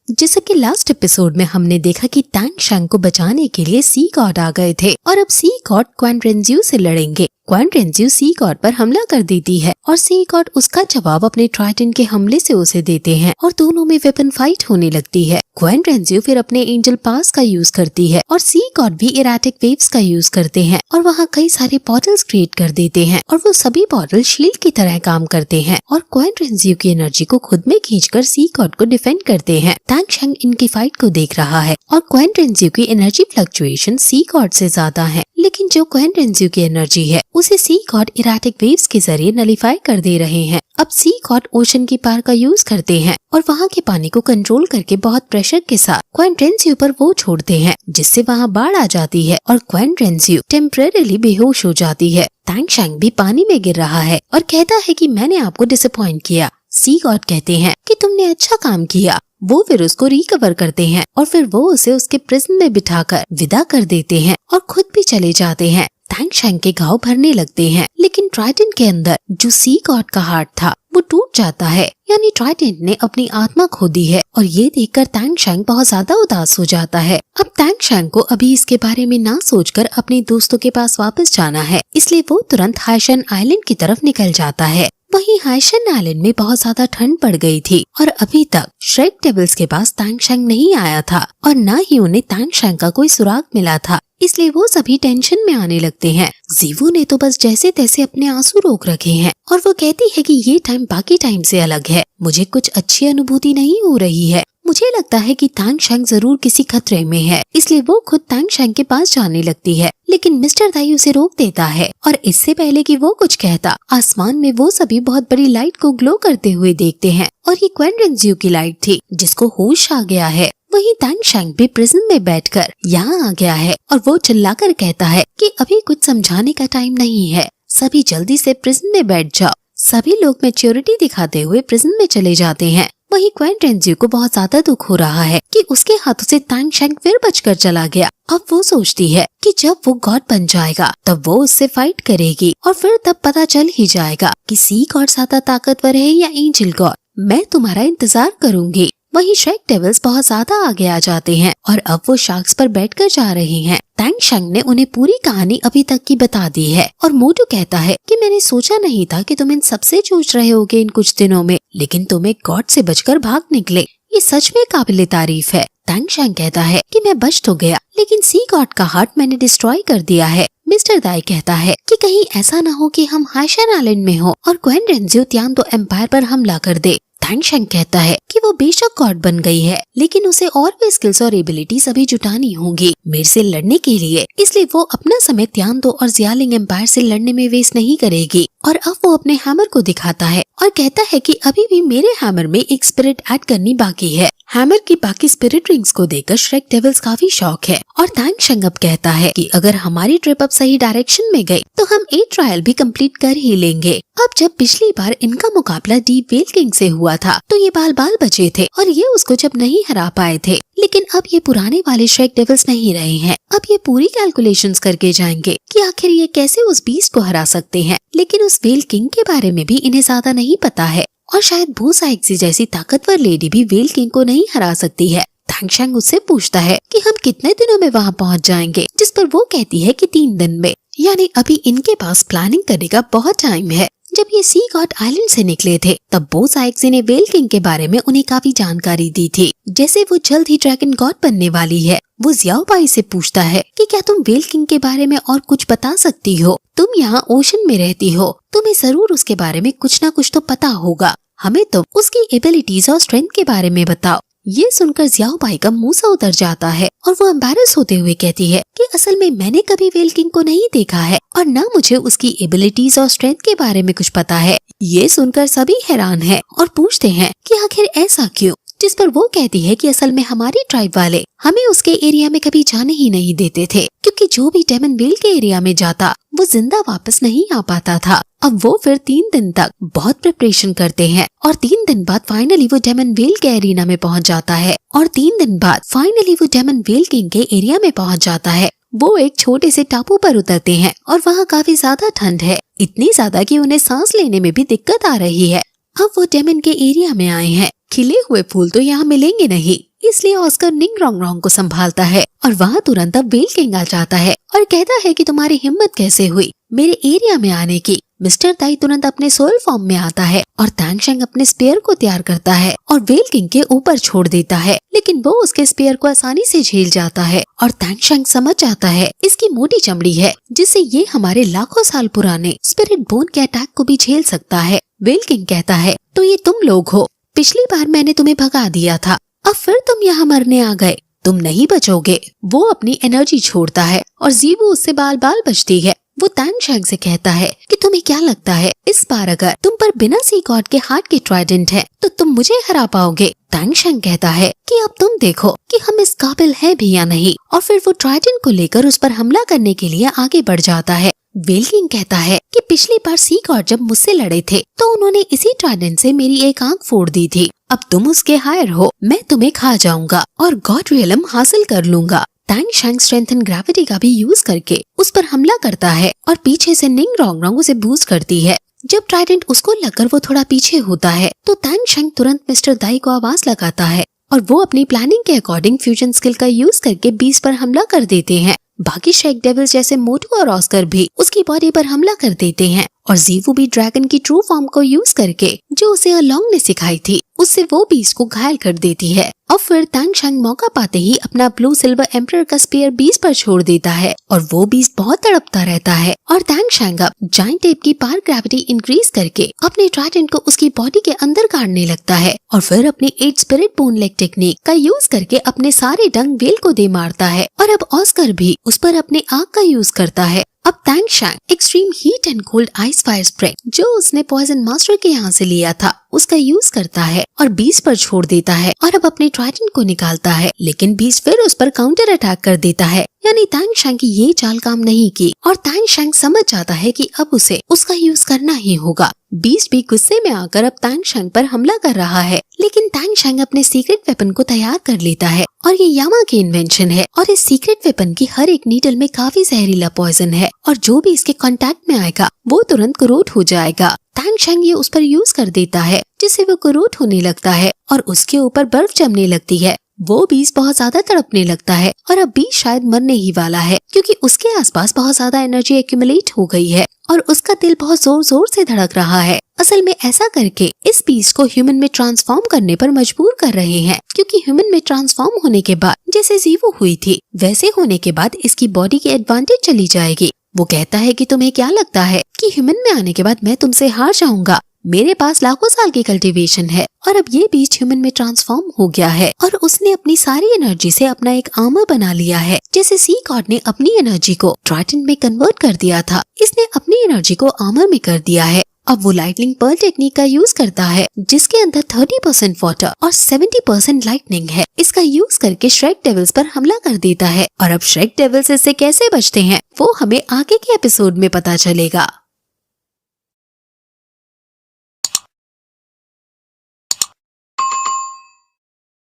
जैसा कि last episode में हमने देखा कि टैंग शैंग को बचाने के लिए सी गॉड आ गए थे और अब सी गॉड क्वान रेंजियो से लड़ेंगे। क्वान रेंजियो सी गॉड पर हमला कर देती है और सी गॉड उसका जवाब अपने ट्राइटन के हमले से उसे देते हैं और दोनों में वेपन फाइट होने लगती है। क्वान रेंजियो फिर अपने एंजल पास का यूज करती है और सी गॉड भी इराटिक वेव्स का यूज करते हैं और वहाँ कई सारे पोर्टल्स क्रिएट कर देते हैं और वो सभी पोर्टल शील्ड की तरह काम करते हैं और क्वान रेंजियो की एनर्जी को खुद में खींचकर सी गॉड को डिफेंड करते हैं। टैंग शैंग इनकी फाइट को देख रहा है और क्वान रेंजियो की एनर्जी फ्लक्चुएशन सी गॉड से ज्यादा है, लेकिन जो क्वान रेंजियो की एनर्जी है उसे सी गॉड इराटिक वेव्स के जरिए नलिफाई कर दे रहे हैं। अब सी गॉड ओशन की पार का यूज करते हैं और वहाँ के पानी को कंट्रोल करके बहुत प्रेशर के साथ क्वान रेंजियो पर वो छोड़ते हैं, जिससे वहाँ बाढ़ आ जाती है और क्वान रेंजियो टेम्परेरीली बेहोश हो जाती है। टैंग शैंग भी पानी में गिर रहा है और कहता है कि मैंने आपको डिसअपॉइंट किया। सी गॉड कहते हैं कि तुमने अच्छा काम किया। वो फिर उसको रिकवर करते हैं और फिर वो उसे उसके प्रिजन में बिठाकर विदा कर देते हैं और खुद भी चले जाते हैं। टैंग शैंग के घाव भरने लगते हैं, लेकिन ट्राइटन के अंदर जो सी गॉड का हार्ट था वो टूट जाता है, यानी ट्राइटन ने अपनी आत्मा खो दी है और ये देखकर टैंग शैंग बहुत ज्यादा उदास हो जाता है। अब टैंग शैंग को अभी इसके बारे में ना सोचकर अपने दोस्तों के पास वापस जाना है, इसलिए वो तुरंत हाइशन आइलैंड की तरफ निकल जाता है। वहीं हाइशन आइलैंड में बहुत ज्यादा ठंड पड़ गई थी और अभी तक श्रेक डेविल्स के पास टैंग शैंग नहीं आया था और न ही उन्हें टैंग शैंग का कोई सुराग मिला था, इसलिए वो सभी टेंशन में आने लगते हैं। जीवू ने तो बस जैसे तैसे अपने आंसू रोक रखे हैं और वो कहती है कि ये टाइम बाकी टाइम से अलग है, मुझे कुछ अच्छी अनुभूति नहीं हो रही है। मुझे लगता है कि टैंग शैंग जरूर किसी खतरे में है, इसलिए वो खुद टैंग शैंग के पास जाने लगती है, लेकिन मिस्टर दाई उसे रोक देता है और इससे पहले कि वो कुछ कहता, आसमान में वो सभी बहुत बड़ी लाइट को ग्लो करते हुए देखते हैं और ये क्वान रेंजियो की लाइट थी जिसको होश आ गया है। वहीं टैंग शैंग भी प्रिजन में बैठकर यहाँ आ गया है और वो चिल्लाकर कहता है कि अभी कुछ समझाने का टाइम नहीं है, सभी जल्दी से प्रिजन में बैठ जाओ। सभी लोग मैच्योरिटी दिखाते हुए प्रिजन में चले जाते हैं। वहीं क्वान रेंजियो को बहुत ज्यादा दुख हो रहा है कि उसके हाथों से टैंग शैंग फिर बचकर चला गया। अब वो सोचती है कि जब वो गॉड बन जाएगा तब वो उससे फाइट करेगी और फिर तब पता चल ही जाएगा कि सी गॉड ज्यादा ताकतवर है या एंजल गॉड। मैं तुम्हारा इंतजार करूंगी। वहीं श्रेक डेविल्स बहुत ज्यादा आगे आ जाते हैं और अब वो शार्क्स पर बैठकर जा रहे हैं। टैंग शैंग ने उन्हें पूरी कहानी अभी तक की बता दी है और मोटू कहता है कि मैंने सोचा नहीं था कि तुम इन सबसे जूझ रहे होगे इन कुछ दिनों में, लेकिन तुम एक गॉड से बचकर भाग निकले, ये सच में काबिले तारीफ है। टैंग शैंग कहता है कि मैं बच तो गया, लेकिन सी गॉड का हार्ट मैंने डिस्ट्रॉय कर दिया है। मिस्टर दाई कहता है कि कहीं ऐसा न हो कि हम हाइशन आइलैंड में हो और क्वान रेंजियो तियानतो एम्पायर पर हमला कर दे। टैंग शैंग कहता है कि वो बेशक गॉड बन गई है, लेकिन उसे और भी स्किल्स और एबिलिटीज अभी जुटानी होंगी मेरे से लड़ने के लिए, इसलिए वो अपना समय तियानतो और जियालिंग एम्पायर से लड़ने में वेस्ट नहीं करेगी। और अब वो अपने हैमर को दिखाता है और कहता है कि अभी भी मेरे हैमर में एक स्पिरिट ऐड करनी बाकी है। हैमर की बाकी स्पिरिट रिंग्स को देखकर श्रेक डेविल्स काफी शॉक है और टैंग शैंग अब कहता है कि अगर हमारी ट्रिप अब सही डायरेक्शन में गई तो हम एक ट्रायल भी कंप्लीट कर ही लेंगे। अब जब पिछली बार इनका मुकाबला डीप वेल किंग से हुआ था तो ये बाल बाल बचे थे और ये उसको जब नहीं हरा पाए थे, लेकिन अब ये पुराने वाले श्रेक डेविल्स नहीं रहे हैं। अब ये पूरी कैलकुलेशंस करके जाएंगे कि आखिर ये कैसे उस बीस्ट को हरा सकते हैं, लेकिन उस वेल किंग के बारे में भी इन्हें ज्यादा नहीं पता है और शायद भूसाइक्सी जैसी ताकतवर लेडी भी वेल किंग को नहीं हरा सकती है। टैंग शैंग उससे पूछता है कि हम कितने दिनों में वहाँ पहुँच जाएंगे, जिस पर वो कहती है कि 3 दिन में, यानी अभी इनके पास प्लानिंग करने का बहुत टाइम है। जब ये सी गॉड आइलैंड से निकले थे तब भूसाइक्सी ने वेल किंग के बारे में उन्हें काफी जानकारी दी थी, जैसे वो जल्द ही ड्रैगन गॉड बनने वाली है। वो जियाओ पाई से पूछता है कि क्या तुम वेल किंग के बारे में और कुछ बता सकती हो, तुम यहाँ ओशन में रहती हो, तुम्हें जरूर उसके बारे में कुछ न कुछ तो पता होगा, हमें तुम उसकी एबिलिटीज और स्ट्रेंथ के बारे में बताओ। ये सुनकर जियाओ पाई का मुंह सा उतर जाता है और वो एम्बैरस होते हुए कहती है कि असल में मैंने कभी वेल किंग को नहीं देखा है और न मुझे उसकी एबिलिटीज और स्ट्रेंथ के बारे में कुछ पता है। ये सुनकर सभी हैरान हैं और पूछते हैं कि आखिर ऐसा क्यों, जिस पर वो कहती है कि असल में हमारी ट्राइब वाले हमें उसके एरिया में कभी जाने ही नहीं देते थे, क्योंकि जो भी डेमन वेल के एरिया में जाता वो जिंदा वापस नहीं आ पाता था। अब वो फिर 3 दिन तक बहुत प्रिपरेशन करते हैं और 3 दिन बाद फाइनली वो डेमन वेल के एरिना में पहुंच जाता है और 3 दिन बाद फाइनली वो डेमन वेल किंग के एरिया में पहुंच जाता है। वो एक छोटे से टापू पर उतरते हैं और वहाँ काफी ज्यादा ठंड है, इतनी ज्यादा कि उन्हें सांस लेने में भी दिक्कत आ रही है। अब वो डेमन के एरिया में आए हैं, खिले हुए फूल तो यहाँ मिलेंगे नहीं, इसलिए ऑस्कर निंग रोंग रोंग को संभालता है और वहाँ तुरंत अब वेल किंग आ जाता है और कहता है कि तुम्हारी हिम्मत कैसे हुई मेरे एरिया में आने की। मिस्टर दाई तुरंत अपने सोल फॉर्म में आता है और तांगशेंग अपने स्पेयर को तैयार करता है और वेल किंग के ऊपर छोड़ देता है, लेकिन वो उसके स्पेयर को आसानी से झेल जाता है और तांगशेंग समझ जाता है इसकी मोटी चमड़ी है जिससे ये हमारे लाखों साल पुराने स्पिरिट बोन के अटैक को भी झेल सकता है। वेल किंग कहता है तो ये तुम लोग हो, पिछली बार मैंने तुम्हें भगा दिया था, अब फिर तुम यहाँ मरने आ गए, तुम नहीं बचोगे। वो अपनी एनर्जी छोड़ता है और जीवू उससे बाल बाल बचती है। वो तांगशेंग से कहता है कि तुम्हें क्या लगता है इस बार अगर तुम पर बिना सी गॉड के हार्ट के ट्राइडेंट है तो तुम मुझे हरा पाओगे। तांगशेंग कहता है कि अब तुम देखो कि हम इस काबिल है भी या नहीं, और फिर वो ट्राइडेंट को लेकर उस पर हमला करने के लिए आगे बढ़ जाता है। वेल किंग कहता है कि पिछली बार सी गॉड जब मुझसे लड़े थे तो उन्होंने इसी ट्राइडेंट से मेरी एक आंख फोड़ दी थी, अब तुम उसके हायर हो, मैं तुम्हें खा जाऊंगा और गॉड रियलम हासिल कर लूंगा। तांगशेंग स्ट्रेंथन ग्रेविटी का भी यूज करके उस पर हमला करता है और पीछे से निंग रोंग रोंग उसे बूस्ट करती है। जब ट्राइडेंट उसको लगकर वो थोड़ा पीछे होता है तो तांगशेंग तुरंत मिस्टर दाई को आवाज लगाता है और वो अपनी प्लानिंग के अकॉर्डिंग फ्यूजन स्किल का यूज करके बीस्ट पर हमला कर देते हैं। बाकी शेक डेविल्स जैसे मोटू और ऑस्कर भी उसकी बॉडी पर हमला कर देते हैं और जीवू भी ड्रैगन की ट्रू फॉर्म को यूज करके जो उसे अलोंग ने सिखाई थी उससे वो बीस्ट को घायल कर देती है। और फिर तांगशेंग मौका पाते ही अपना ब्लू सिल्वर एम्परर का स्पीयर बीस्ट पर छोड़ देता है और वो बीस्ट बहुत तड़पता रहता है और तांगशेंग अब जायंट एप की पार ग्रेविटी इंक्रीज करके अपने ट्राइडेंट को उसकी बॉडी के अंदर गाड़ने लगता है और फिर अपनी 8 स्पिरिट बोन लेग टेक्निक का यूज करके अपने सारे डंग वेल को दे मारता है और अब ऑस्कर भी उस पर अपने आग का यूज करता है। अब Tangsheng extreme heat and cold ice fire spray जो उसने पॉइजन मास्टर के यहाँ से लिया था उसका यूज करता है और बीस्ट पर छोड़ देता है और अब अपने ट्राइडेंट को निकालता है, लेकिन बीस्ट फिर उस पर काउंटर अटैक कर देता है। यानी तांगशेंग की ये चाल काम नहीं की और तांगशेंग समझ जाता है कि अब उसे उसका यूज करना ही होगा। बीस्ट भी गुस्से में आकर अब तांगशेंग पर हमला कर रहा है, लेकिन तांगशेंग अपने सीक्रेट वेपन को तैयार कर लेता है और ये यामा की इन्वेंशन है और इस सीक्रेट वेपन की हर एक नीडल में काफी जहरीला पॉइजन है और जो भी इसके कांटेक्ट में आएगा वो तुरंत करोट हो जाएगा। तांगशेंग ये उस पर यूज कर देता है जिससे वो करोट होने लगता है और उसके ऊपर बर्फ जमने लगती है। वो बीस्ट बहुत ज्यादा तड़पने लगता है और अब बीस्ट शायद मरने ही वाला है क्योंकि उसके आसपास बहुत ज्यादा एनर्जी एक्यूमुलेट हो गई है और उसका दिल बहुत जोर जोर से धड़क रहा है। असल में ऐसा करके इस बीस्ट को ह्यूमन में ट्रांसफॉर्म करने पर मजबूर कर रहे हैं क्योंकि ह्यूमन में ट्रांसफॉर्म होने के बाद जैसे जीवो हुई थी वैसे होने के बाद इसकी बॉडी की एडवांटेज चली जाएगी। वो कहता है कि तुम्हें क्या लगता है कि ह्यूमन में आने के बाद मैं तुमसे हार जाऊंगा? मेरे पास लाखों साल की कल्टीवेशन है और अब ये बीस्ट ह्यूमन में ट्रांसफॉर्म हो गया है और उसने अपनी सारी एनर्जी से अपना एक आर्मर बना लिया है। जैसे सी गॉड ने अपनी एनर्जी को ट्राइडेंट में कन्वर्ट कर दिया था, इसने अपनी एनर्जी को आर्मर में कर दिया है। अब वो लाइटनिंग पर्ल टेक्निक का यूज करता है जिसके अंदर 30% वाटर और 70% लाइटनिंग है। इसका यूज करके श्रेक डेविल्स पर हमला कर देता है और अब श्रेक डेविल्स इससे कैसे बचते हैं वो हमें आगे के एपिसोड में पता चलेगा।